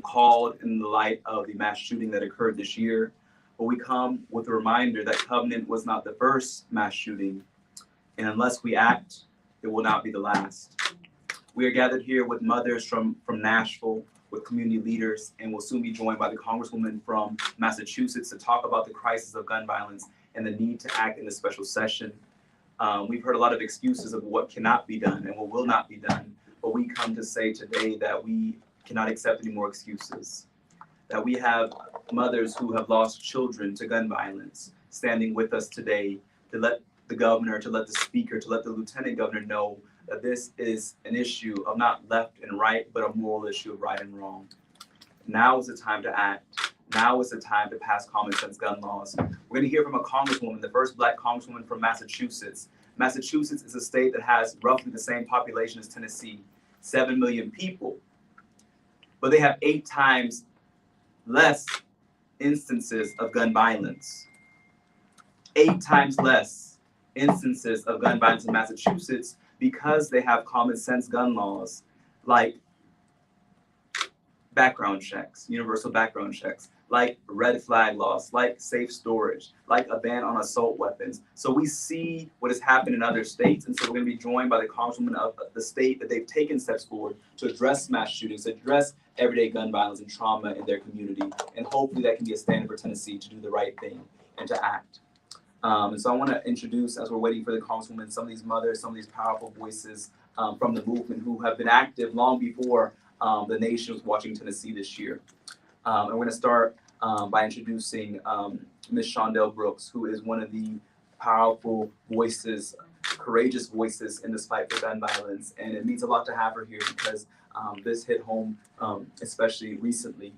called in the light of the mass shooting that occurred this year. But we come with a reminder that Covenant was not the first mass shooting, and unless we act, it will not be the last. We are gathered here with mothers from Nashville, with community leaders, and will soon be joined by the Congresswoman from Massachusetts to talk about the crisis of gun violence and the need to act in this special session. We've heard a lot of excuses of what cannot be done and what will not be done, but we come to say today that we cannot accept any more excuses. That we have mothers who have lost children to gun violence standing with us today to let the governor, to let the speaker, to let the lieutenant governor know that this is an issue of not left and right, but a moral issue of right and wrong. Now is the time to act. Now is the time to pass common sense gun laws. We're going to hear from a congresswoman, the first Black congresswoman from Massachusetts. Massachusetts is a state that has roughly the same population as Tennessee, 7 million people, but they have 8 times less instances of gun violence. 8 times less instances of gun violence in Massachusetts because they have common sense gun laws like background checks, universal background checks, like red flag laws, like safe storage, like a ban on assault weapons. So we see what has happened in other states, and so we're going to be joined by the congresswoman of the state that they've taken steps forward to address mass shootings, to address everyday gun violence and trauma in their community, and hopefully that can be a standard for Tennessee to do the right thing and to act. And so I want to introduce, as we're waiting for the congresswoman, some of these mothers, some of these powerful voices from the movement who have been active long before the nation was watching Tennessee this year. And we're going to start by introducing Ms. Shondell Brooks, who is one of the powerful voices, courageous voices in this fight for gun violence. And it means a lot to have her here because this hit home, especially recently.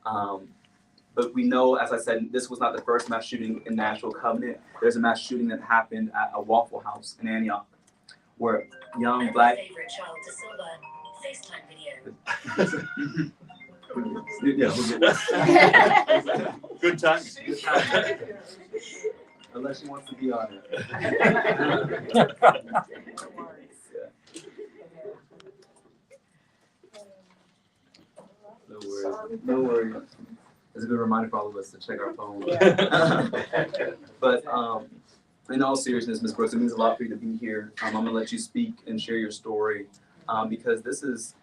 But we know, as I said, this was not the first mass shooting in Nashville Covenant. There's a mass shooting that happened at a Waffle House in Antioch, where young Black... Favorite child to Silva FaceTime video. Yeah, Good time. Good time. Unless she wants to be on it. No worries. No worries. It's a good reminder for all of us to check our phone. Yeah. But in all seriousness, Ms. Brooks, it means a lot for you to be here. I'm going to let you speak and share your story because this is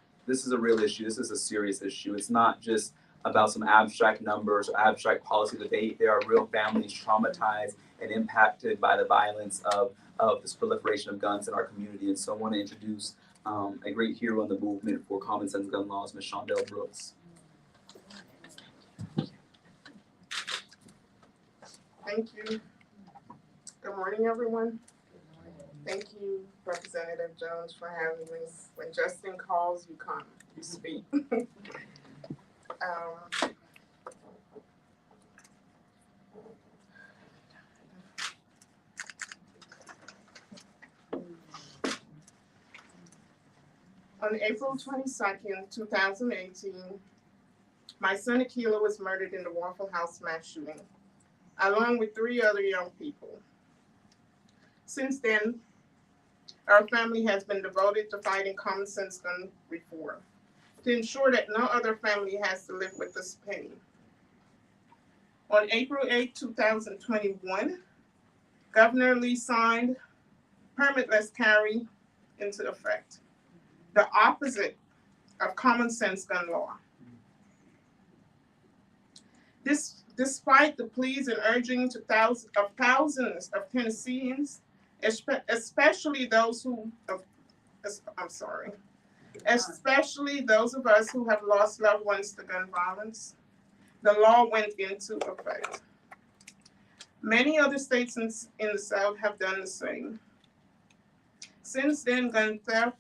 a real issue. This is a serious issue. It's not just about some abstract numbers or abstract policy debate. There are real families traumatized and impacted by the violence of this proliferation of guns in our community. And so I want to introduce a great hero in the movement for common sense gun laws, Ms. Shondell Brooks. Thank you. Good morning, everyone. Thank you, Representative Jones, for having me. When Justin calls, you come, you speak. On April 22nd, 2018, my son Akila was murdered in the Waffle House mass shooting, along with 3 other young people. Since then, our family has been devoted to fighting common sense gun reform to ensure that no other family has to live with this pain. On April 8, 2021, Governor Lee signed permitless carry into effect, the opposite of common sense gun law. Despite the pleas and urgings of thousands of Tennesseans, especially those of us who have lost loved ones to gun violence, the law went into effect. Many other states in the South have done the same. Since then, gun theft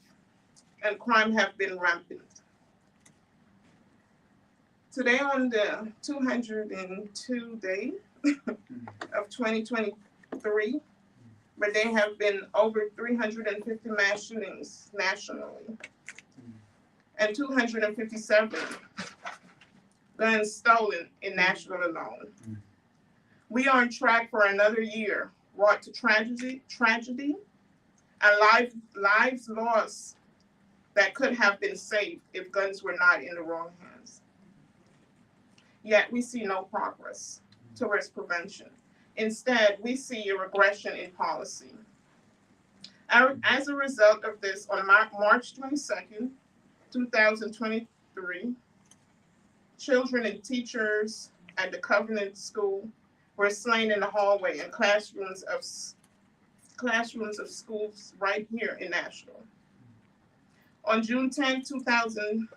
and crime have been rampant. Today, on the 202 day of 2023, where there have been over 350 mass shootings nationally, and 257 guns stolen in Nashville alone. We are on track for another year wrought to tragedy, and lives lost that could have been saved if guns were not in the wrong hands. yet we see no progress towards prevention. Instead, we see a regression in policy. As a result of this, on March 22nd, 2023, children and teachers at the Covenant School were slain in the hallway in classrooms of schools right here in Nashville. On June 10, 2000,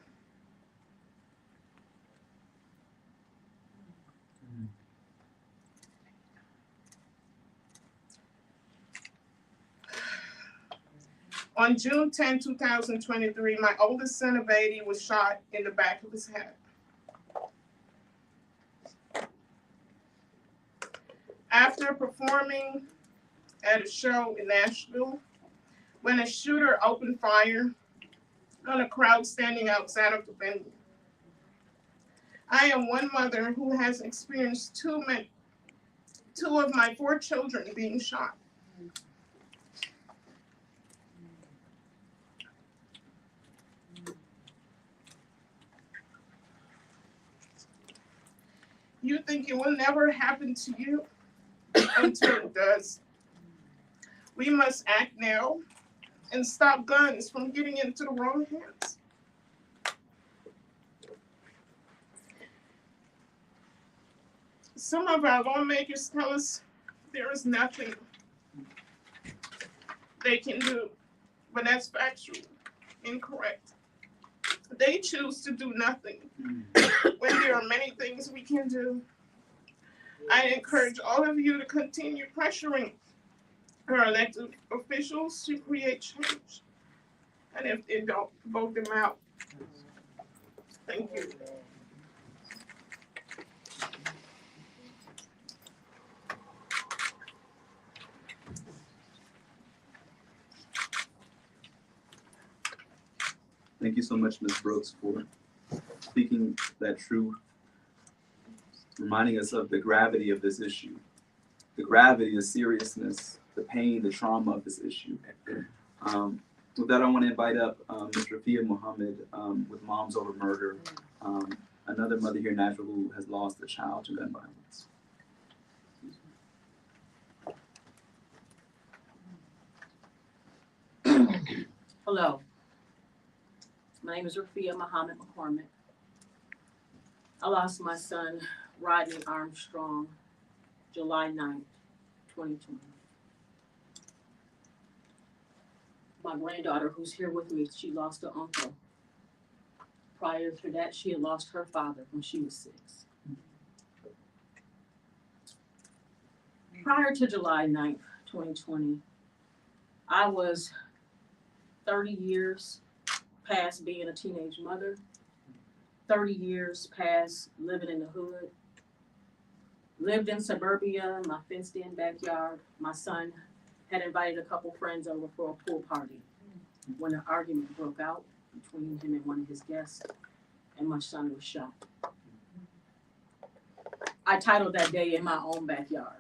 On June 10, 2023, my oldest son, Abadi, was shot in the back of his head. After performing at a show in Nashville, when a shooter opened fire on a crowd standing outside of the venue. I am one mother who has experienced two of my 4 children being shot. You think it will never happen to you until it does. We must act now and stop guns from getting into the wrong hands. Some of our lawmakers tell us there is nothing they can do, but that's factually incorrect. They choose to do nothing when there are many things we can do. I encourage all of you to continue pressuring our elected officials to create change. And if they don't, vote them out. Thank you. Thank you so much, Ms. Brooks, for speaking that truth, reminding us of the gravity of this issue, the gravity, the seriousness, the pain, the trauma of this issue. With that, I want to invite up Ms. Rafia Muhammad with Moms Over Murder, another mother here in Nashville who has lost a child to gun violence. Hello. My name is Rafia Muhammad McCormick. I lost my son, Rodney Armstrong, July 9th, 2020. My granddaughter, who's here with me, she lost her uncle. Prior to that, she had lost her father when she was 6. Prior to July 9th, 2020, I was 30 years past being a teenage mother, 30 years past living in the hood, lived in suburbia, my fenced-in backyard. My son had invited a couple friends over for a pool party when an argument broke out between him and one of his guests, and my son was shot. I titled that day in my own backyard.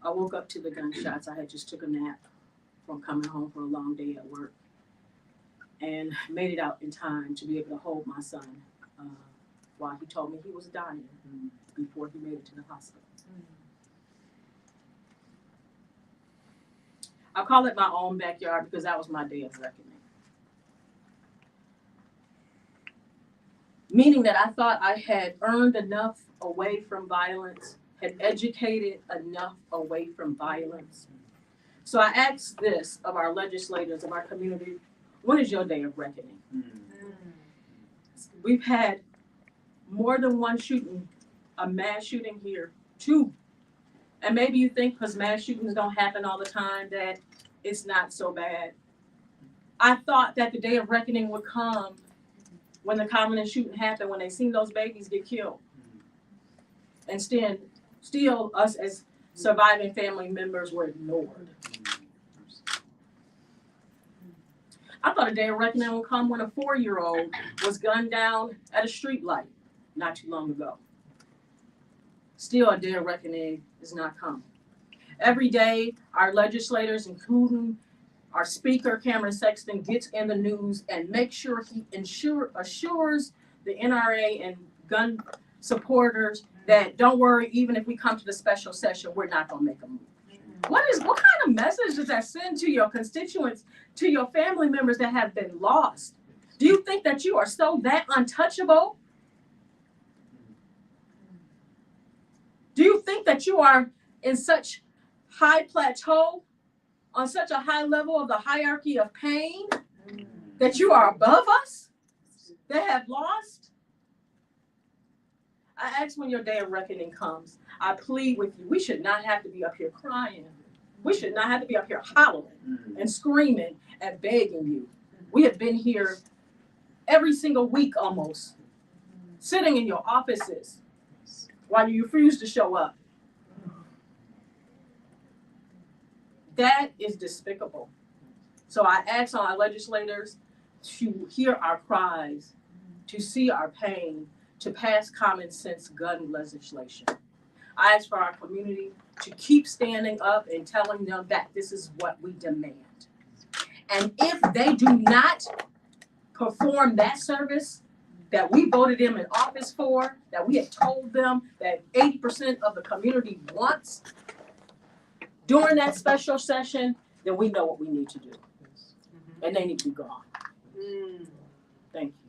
I woke up to the gunshots. I had just took a nap from coming home for a long day at work, and made it out in time to be able to hold my son while he told me he was dying before he made it to the hospital. I call it my own backyard because that was my day of reckoning. Meaning that I thought I had earned enough away from violence, had educated enough away from violence. So I asked this of our legislators, of our community, when is your day of reckoning? We've had more than one shooting, a mass shooting here, 2. And maybe you think because mass shootings don't happen all the time that it's not so bad. I thought that the day of reckoning would come when the Covenant shooting happened, when they seen those babies get killed. And still us as surviving family members were ignored. I thought a day of reckoning would come when a 4-year-old was gunned down at a street light not too long ago. Still, a day of reckoning has not come. Every day, our legislators, including our speaker, Cameron Sexton, gets in the news and makes sure he assures the NRA and gun supporters that don't worry, even if we come to the special session, we're not gonna make a move. What kind of message does that send to your constituents, to your family members that have been lost? Do you think that you are so that untouchable? Do you think that you are in such high plateau, on such a high level of the hierarchy of pain, that you are above us, that have lost? I ask when your day of reckoning comes, I plead with you, we should not have to be up here crying. We should not have to be up here hollering and screaming and begging you. We have been here every single week almost, sitting in your offices while you refuse to show up. That is despicable. So I ask all our legislators to hear our cries, to see our pain, to pass common sense gun legislation. I ask for our community to keep standing up and telling them that this is what we demand. And if they do not perform that service that we voted them in office for, that we have told them that 80% of the community wants during that special session, then we know what we need to do. And they need to be gone. Thank you.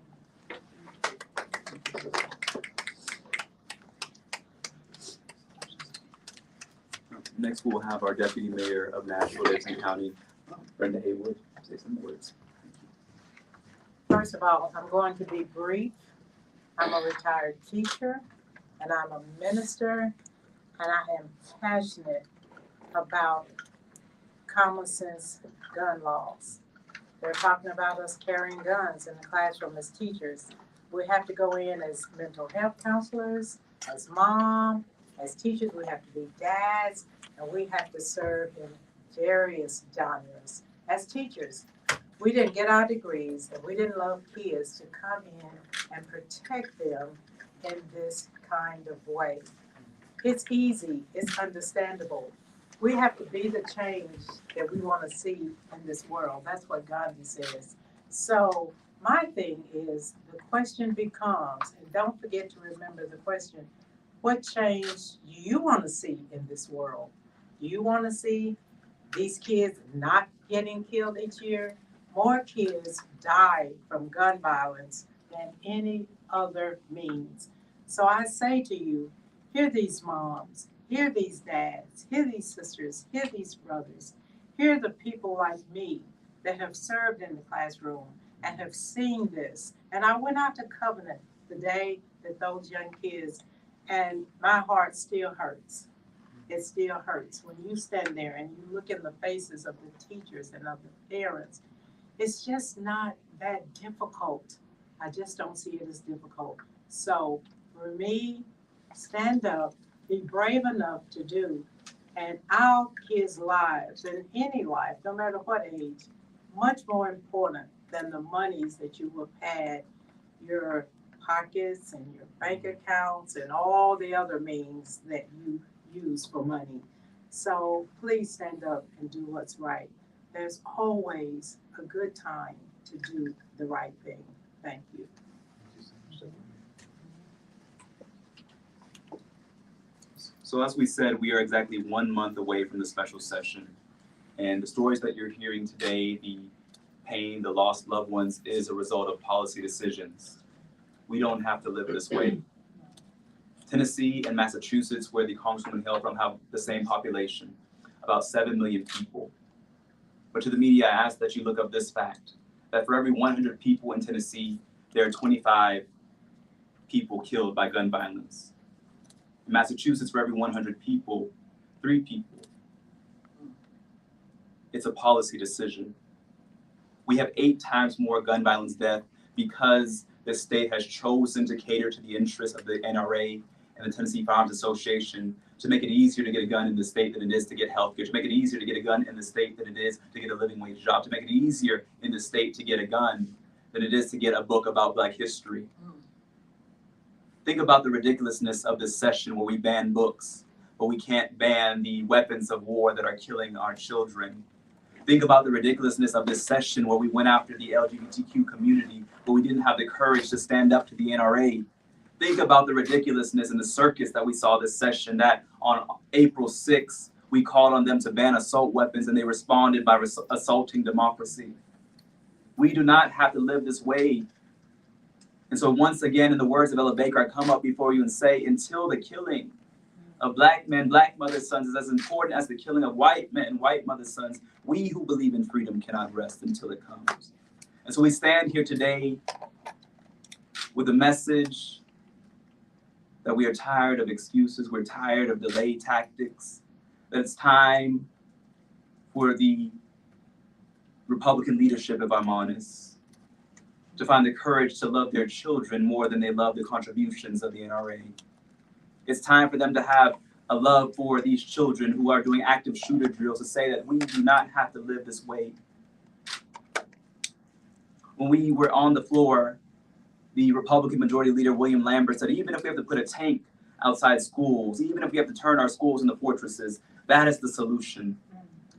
Next, we'll have our Deputy Mayor of Nashville, Davidson County, Brenda Haywood, say some words. First of all, I'm going to be brief. I'm a retired teacher, and I'm a minister, and I am passionate about common sense gun laws. They're talking about us carrying guns in the classroom as teachers. We have to go in as mental health counselors, as mom, as teachers. We have to be dads, and we have to serve in various genres. As teachers, we didn't get our degrees, and we didn't love kids to come in and protect them in this kind of way. It's easy, it's understandable. We have to be the change that we want to see in this world. That's what Gandhi says. So my thing is, the question becomes, and don't forget to remember the question, what change do you want to see in this world? Do you want to see these kids not getting killed each year? More kids die from gun violence than any other means. So I say to you, hear these moms, hear these dads, hear these sisters, hear these brothers, hear the people like me that have served in the classroom and have seen this. And I went out to Covenant the day that those young kids, and my heart still hurts. It still hurts when you stand there and you look in the faces of the teachers and of the parents. It's just not that difficult. I just don't see it as difficult. So for me, stand up, be brave enough to do, and our kids' lives, and any life, no matter what age, much more important than the monies that you will pad your pockets and your bank accounts and all the other means that you use for money. So please stand up and do what's right. There's always a good time to do the right thing. Thank you. So as we said, we are exactly 1 month away from the special session. And the stories that you're hearing today, the pain, the lost loved ones, is a result of policy decisions. We don't have to live this way. Tennessee and Massachusetts, where the Congresswoman hailed from, have the same population, about 7 million people. But to the media, I ask that you look up this fact, that for every 100 people in Tennessee, there are 25 people killed by gun violence. In Massachusetts, for every 100 people, 3 people. It's a policy decision. We have 8 times more gun violence death because the state has chosen to cater to the interests of the NRA and the Tennessee Firearms Association to make it easier to get a gun in the state than it is to get health care, to make it easier to get a gun in the state than it is to get a living wage job, to make it easier in the state to get a gun than it is to get a book about Black history. Think about the ridiculousness of this session where we ban books, but we can't ban the weapons of war that are killing our children. Think about the ridiculousness of this session where we went after the LGBTQ community, but we didn't have the courage to stand up to the NRA Think about the ridiculousness and the circus that we saw this session, that on April 6th, we called on them to ban assault weapons and they responded by assaulting democracy. We do not have to live this way. And so once again, in the words of Ella Baker, I come up before you and say, until the killing of black men, black mothers' sons is as important as the killing of white men and white mothers' sons, we who believe in freedom cannot rest until it comes. And so we stand here today with a message that we are tired of excuses, we're tired of delayed tactics, that it's time for the Republican leadership, if I'm honest, to find the courage to love their children more than they love the contributions of the NRA. It's time for them to have a love for these children who are doing active shooter drills, to say that we do not have to live this way. When we were on the floor, the Republican Majority Leader William Lambert said, even if we have to put a tank outside schools, even if we have to turn our schools into fortresses, that is the solution.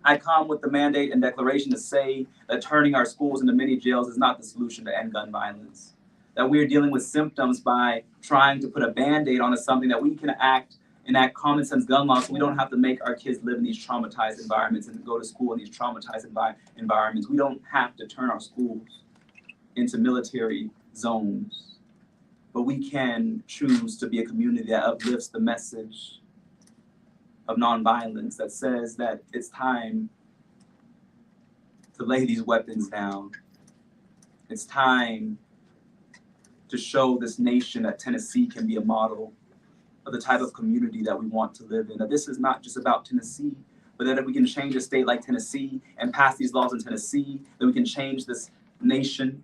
I come with the mandate and declaration to say that turning our schools into mini jails is not the solution to end gun violence. That we are dealing with symptoms by trying to put a Band-Aid on something that we can enact common sense gun laws so we don't have to make our kids live in these traumatized environments and go to school in these traumatized environments. We don't have to turn our schools into military zones, but we can choose to be a community that uplifts the message of nonviolence, that says that it's time to lay these weapons down. It's time to show this nation that Tennessee can be a model of the type of community that we want to live in. That this is not just about Tennessee, but that if we can change a state like Tennessee and pass these laws in Tennessee, then we can change this nation.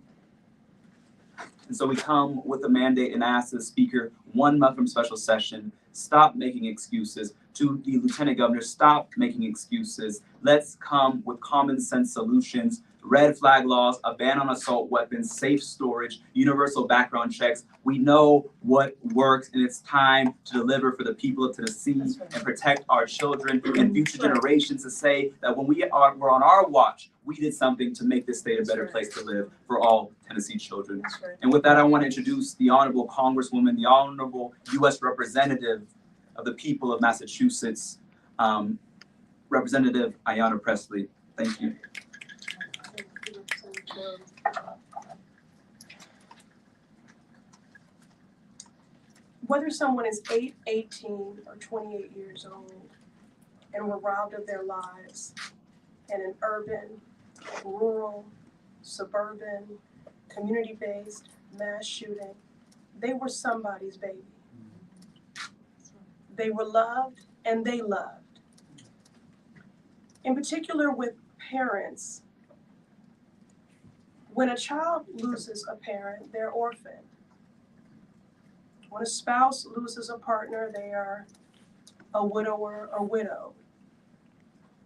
And so we come with a mandate and ask the Speaker, 1 month from special session, stop making excuses. To the Lieutenant Governor, stop making excuses. Let's come with common sense solutions, red flag laws, a ban on assault weapons, safe storage, universal background checks. We know what works, and it's time to deliver for the people of Tennessee and protect our children and future generations, to say that when we're on our watch, we did something to make this state a better place to live for all Tennessee children. And with that, I want to introduce the Honorable Congresswoman, the Honorable U.S. Representative of the people of Massachusetts, Representative Ayanna Pressley. Thank you. Whether someone is 8, 18, or 28 years old and were robbed of their lives in an urban, rural, suburban, community-based mass shooting, they were somebody's baby. They were loved and they loved. In particular with parents, when a child loses a parent, they're orphaned. When a spouse loses a partner, they are a widower or widowed.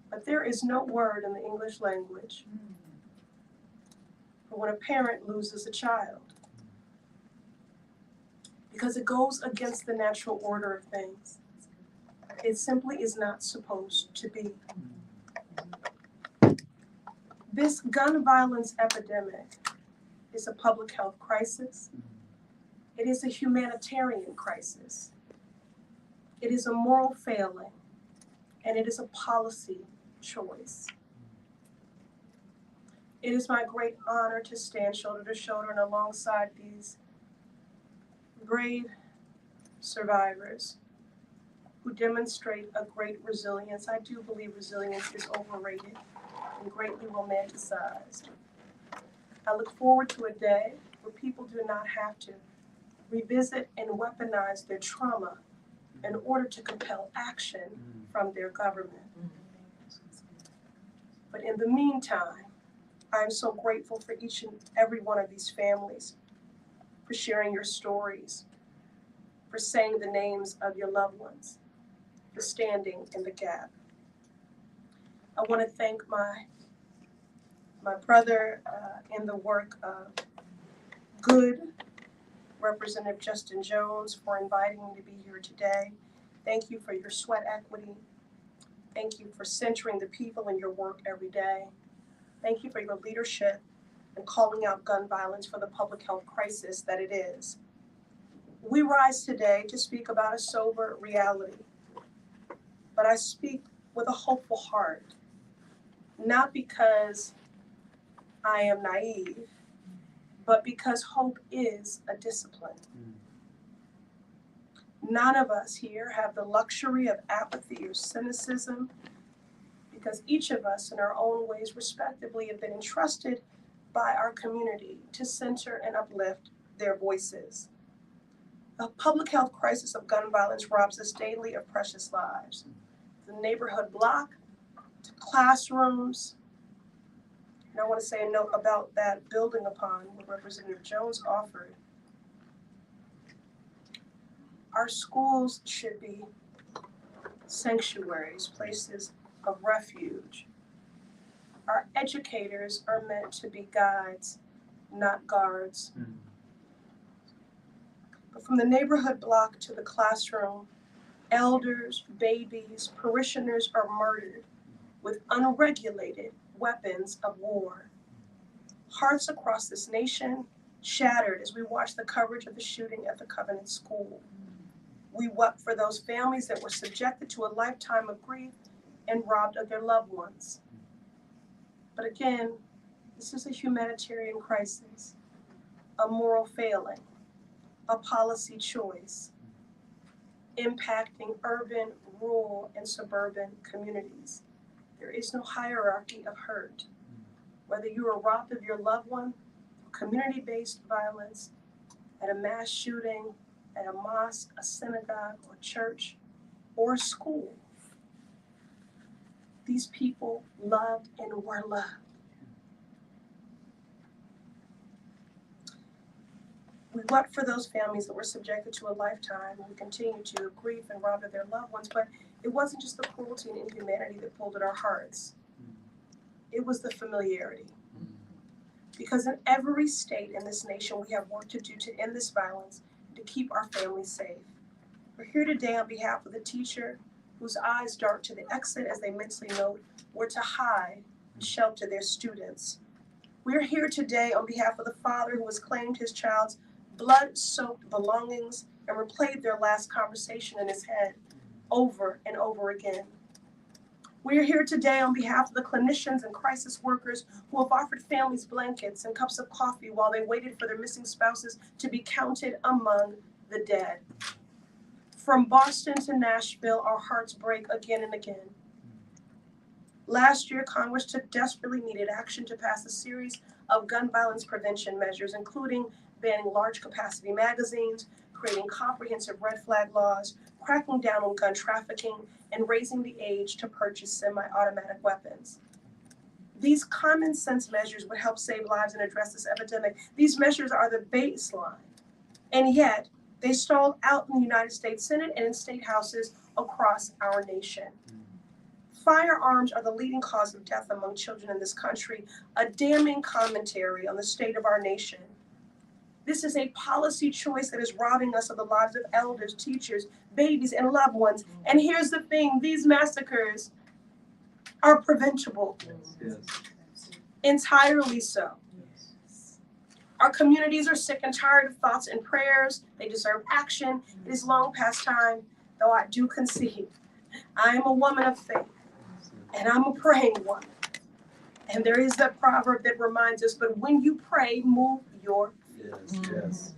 But there is no word in the English language for when a parent loses a child, because it goes against the natural order of things. It simply is not supposed to be. This gun violence epidemic is a public health crisis. It is a humanitarian crisis. It is a moral failing, and it is a policy choice. It is my great honor to stand shoulder to shoulder and alongside these brave survivors who demonstrate a great resilience. I do believe resilience is overrated and greatly romanticized. I look forward to a day where people do not have to revisit and weaponize their trauma in order to compel action from their government. But in the meantime, I'm so grateful for each and every one of these families, for sharing your stories, for saying the names of your loved ones, for standing in the gap. I want to thank my brother in the work of good, Representative Justin Jones, for inviting me to be here today. Thank you for your sweat equity. Thank you for centering the people in your work every day. Thank you for your leadership and calling out gun violence for the public health crisis that it is. We rise today to speak about a sober reality, but I speak with a hopeful heart, not because I am naive, but because hope is a discipline. None of us here have the luxury of apathy or cynicism, because each of us in our own ways respectively have been entrusted by our community to center and uplift their voices. The public health crisis of gun violence robs us daily of precious lives. The neighborhood block, to classrooms, and I want to say a note about that, building upon what Representative Jones offered. Our schools should be sanctuaries, places of refuge. Our educators are meant to be guides, not guards. But from the neighborhood block to the classroom, elders, babies, parishioners are murdered with unregulated weapons of war. Hearts across this nation shattered as we watched the coverage of the shooting at the Covenant School. We wept for those families that were subjected to a lifetime of grief and robbed of their loved ones. But again, this is a humanitarian crisis, a moral failing, a policy choice, impacting urban, rural, and suburban communities. There is no hierarchy of hurt. Whether you are robbed of your loved one, community-based violence, at a mass shooting, at a mosque, a synagogue, or church, or school, these people loved and were loved. We wept for those families that were subjected to a lifetime, and we continue to grieve and rob of their loved ones, but it wasn't just the cruelty and inhumanity that pulled at our hearts. It was the familiarity. Because in every state in this nation, we have work to do to end this violence, to keep our families safe. We're here today on behalf of the teacher whose eyes dart to the exit as they mentally note where to hide and shelter their students. We're here today on behalf of the father who has claimed his child's blood-soaked belongings and replayed their last conversation in his head over and over again. We're here today on behalf of the clinicians and crisis workers who have offered families blankets and cups of coffee while they waited for their missing spouses to be counted among the dead. From Boston to Nashville, our hearts break again and again. Last year, Congress took desperately needed action to pass a series of gun violence prevention measures, including banning large capacity magazines, creating comprehensive red flag laws, cracking down on gun trafficking, and raising the age to purchase semi-automatic weapons. These common sense measures would help save lives and address this epidemic. These measures are the baseline, and yet they stalled out in the United States Senate and in state houses across our nation. Firearms are the leading cause of death among children in this country, a damning commentary on the state of our nation. This is a policy choice that is robbing us of the lives of elders, teachers, babies, and loved ones. And here's the thing, these massacres are preventable. Yes. Entirely so. Our communities are sick and tired of thoughts and prayers. They deserve action. It is long past time, though I do concede. I am a woman of faith, and I'm a praying woman. And there is that proverb that reminds us, but when you pray, move your feet. Yes.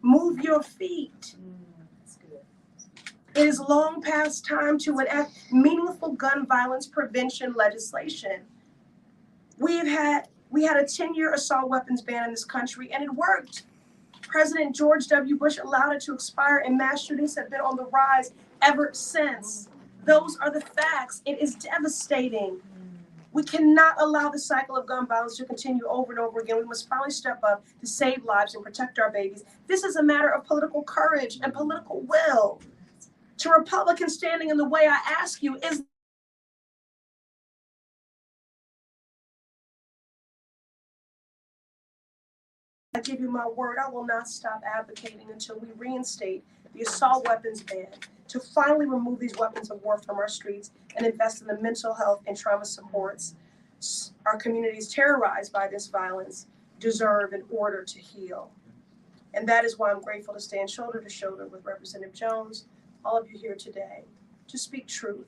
Move your feet. It is long past time to enact meaningful gun violence prevention legislation. We had a 10-year assault weapons ban in this country, and it worked. President George W. Bush allowed it to expire, and mass shootings have been on the rise ever since. Those are the facts. It is devastating. We cannot allow the cycle of gun violence to continue over and over again. We must finally step up to save lives and protect our babies. This is a matter of political courage and political will. To Republicans standing in the way, I ask you, I give you my word, I will not stop advocating until we reinstate the assault weapons ban, to finally remove these weapons of war from our streets and invest in the mental health and trauma supports our communities terrorized by this violence deserve in order to heal. And that is why I'm grateful to stand shoulder to shoulder with Representative Jones, all of you here today, to speak truth,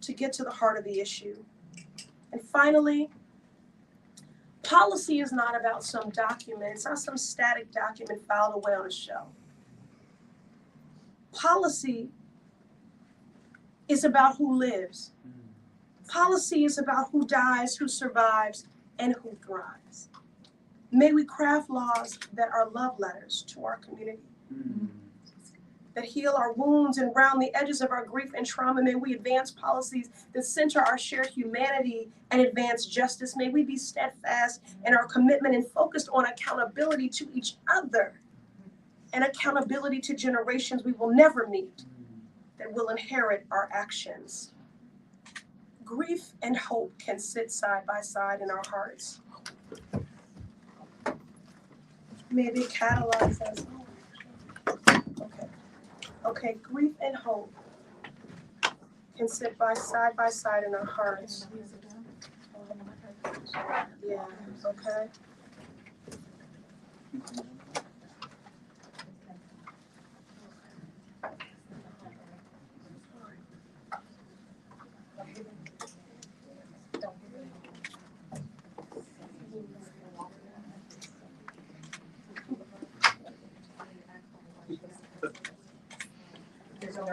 to get to the heart of the issue. And finally, policy is not about some document. It's not some static document filed away on a shelf. Policy is about who lives. Policy is about who dies, who survives, and who thrives. May we craft laws that are love letters to our community, that heal our wounds and round the edges of our grief and trauma. May we advance policies that center our shared humanity and advance justice. May we be steadfast in our commitment and focused on accountability to each other and accountability to generations we will never meet that will inherit our actions. Grief and hope can sit side by side in our hearts. May they catalyze us. Okay, grief and hope can sit side by side in our hearts. Yeah, okay.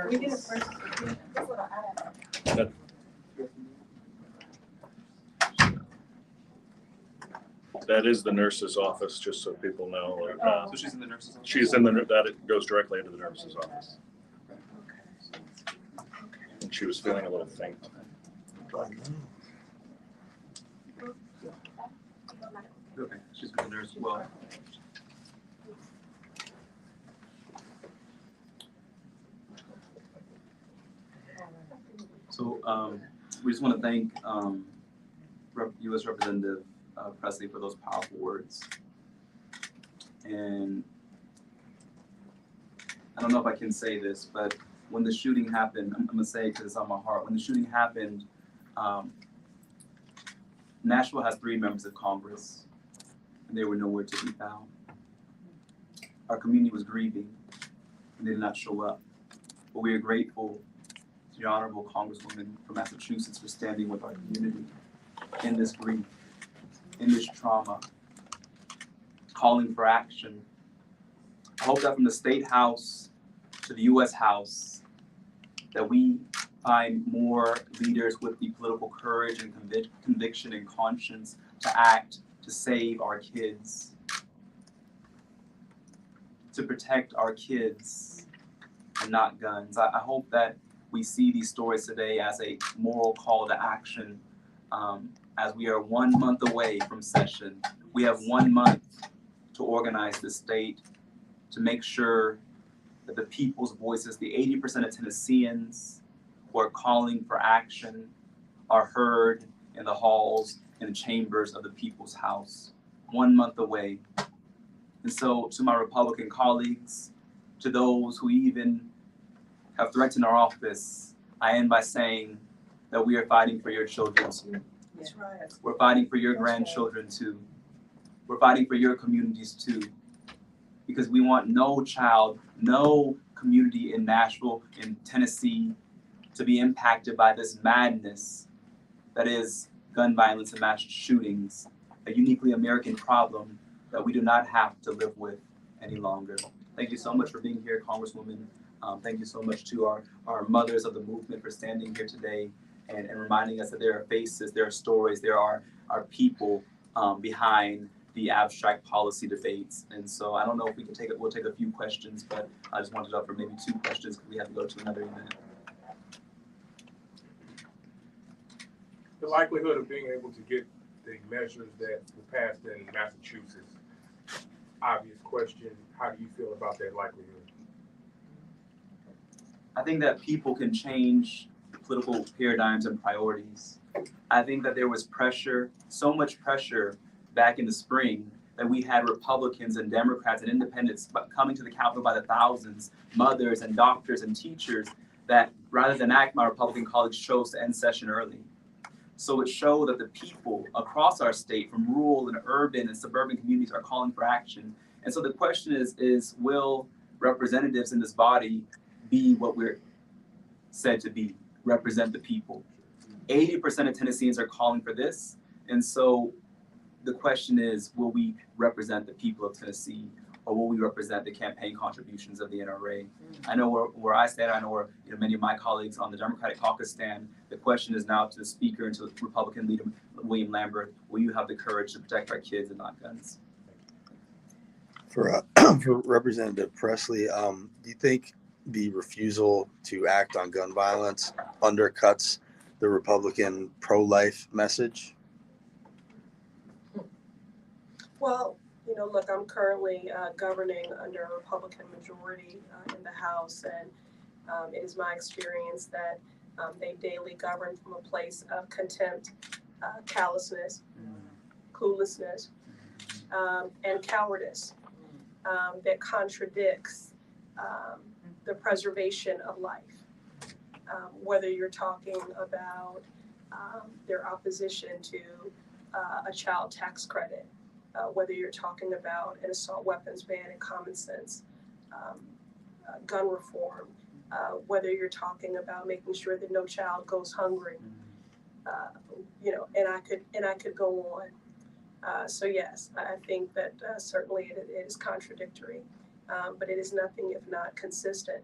We did it first. That is the nurse's office, just so people know. So she's in the nurse's office? She's in that it goes directly into the nurse's office. And she was feeling a little faint. Okay, she's with the nurse as well. So we just want to thank U.S. Representative Pressley for those powerful words. And I don't know if I can say this, but when the shooting happened, I'm going to say it because it's on my heart. When the shooting happened, Nashville has 3 members of Congress, and they were nowhere to be found. Our community was grieving, and they did not show up. But we are grateful to the Honorable Congresswoman from Massachusetts for standing with our community in this grief, in this trauma, calling for action. I hope that from the State House to the U.S. House, that we find more leaders with the political courage and conviction and conscience to act to save our kids, to protect our kids and not guns. I hope that we see these stories today as a moral call to action. As we are 1 month away from session, we have 1 month to organize the state, to make sure that the people's voices, the 80% of Tennesseans who are calling for action, are heard in the halls and the chambers of the people's house. 1 month away. And so to my Republican colleagues, to those who even have threatened our office, I end by saying that we are fighting for your children too. That's right. We're fighting for your grandchildren too. We're fighting for your communities too. Because we want no child, no community in Nashville, in Tennessee, to be impacted by this madness that is gun violence and mass shootings, a uniquely American problem that we do not have to live with any longer. Thank you so much for being here, Congresswoman. Thank you so much to our mothers of the movement for standing here today and reminding us that there are faces, there are stories, there are people behind the abstract policy debates. And so I don't know if we'll take a few questions, but I just wanted to offer maybe 2 questions because we have to go to another event. The likelihood of being able to get the measures that were passed in Massachusetts, obvious question, how do you feel about that likelihood? I think that people can change political paradigms and priorities. I think that there was pressure, so much pressure back in the spring that we had Republicans and Democrats and independents coming to the Capitol by the thousands, mothers and doctors and teachers, that rather than act, my Republican colleagues chose to end session early. So it showed that the people across our state, from rural and urban and suburban communities, are calling for action. And so the question is will representatives in this body be what we're said to be, represent the people? 80% of Tennesseans are calling for this. And so the question is, will we represent the people of Tennessee, or will we represent the campaign contributions of the NRA? I know where I stand, I know where many of my colleagues on the Democratic caucus stand. The question is now to the Speaker and to the Republican leader, William Lambert, will you have the courage to protect our kids and not guns? For Representative Pressley, do you think the refusal to act on gun violence undercuts the Republican pro-life message? Well, look, I'm currently governing under a Republican majority in the House, and it is my experience that they daily govern from a place of contempt, callousness, cluelessness, and cowardice that contradicts the preservation of life. Whether you're talking about their opposition to a child tax credit, whether you're talking about an assault weapons ban and common sense, gun reform, whether you're talking about making sure that no child goes hungry, and I could go on. So yes, I think that certainly it is contradictory, but it is nothing if not consistent.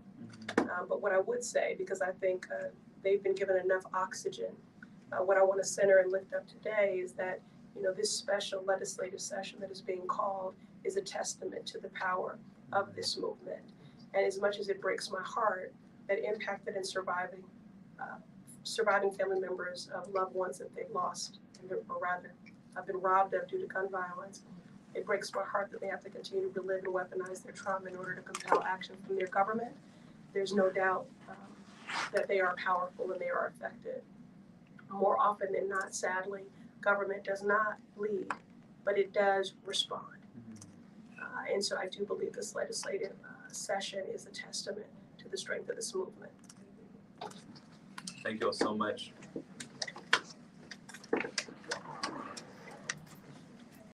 But what I would say, because I think they've been given enough oxygen, what I want to center and lift up today is that this special legislative session that is being called is a testament to the power of this movement. And as much as it breaks my heart that impacted and surviving family members of loved ones that they've lost, or rather have been robbed of due to gun violence, it breaks my heart that they have to continue to relive and weaponize their trauma in order to compel action from their government. There's no doubt that they are powerful and they are effective. More often than not, sadly, government does not lead, but it does respond. And so I do believe this legislative session is a testament to the strength of this movement. Thank you all so much.